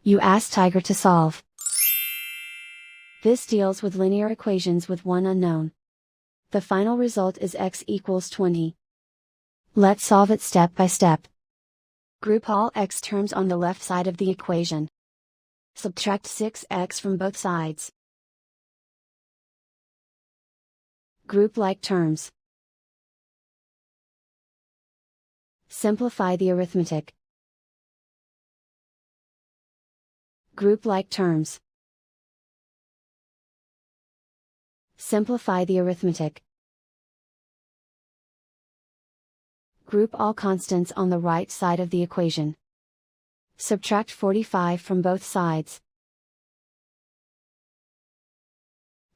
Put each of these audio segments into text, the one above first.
You ask Tiger to solve. This deals with linear equations with one unknown. The final result is x equals 20. Let's solve it step by step. Group all x terms on the left side of the equation. Subtract 6x from both sides. Group like terms. Simplify the arithmetic. Group like terms. Simplify the arithmetic. Group all constants on the right side of the equation. Subtract 45 from both sides.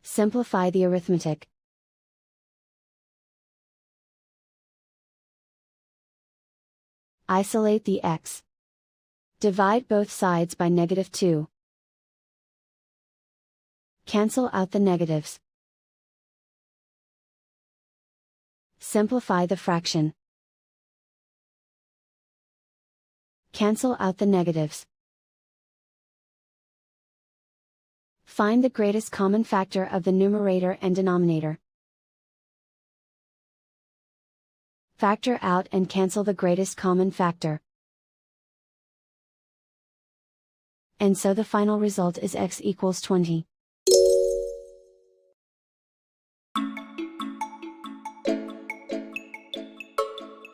Simplify the arithmetic. Isolate the x. Divide both sides by -2. Cancel out the negatives. Simplify the fraction. Cancel out the negatives. Find the greatest common factor of the numerator and denominator. Factor out and cancel the greatest common factor. And so the final result is x equals 20.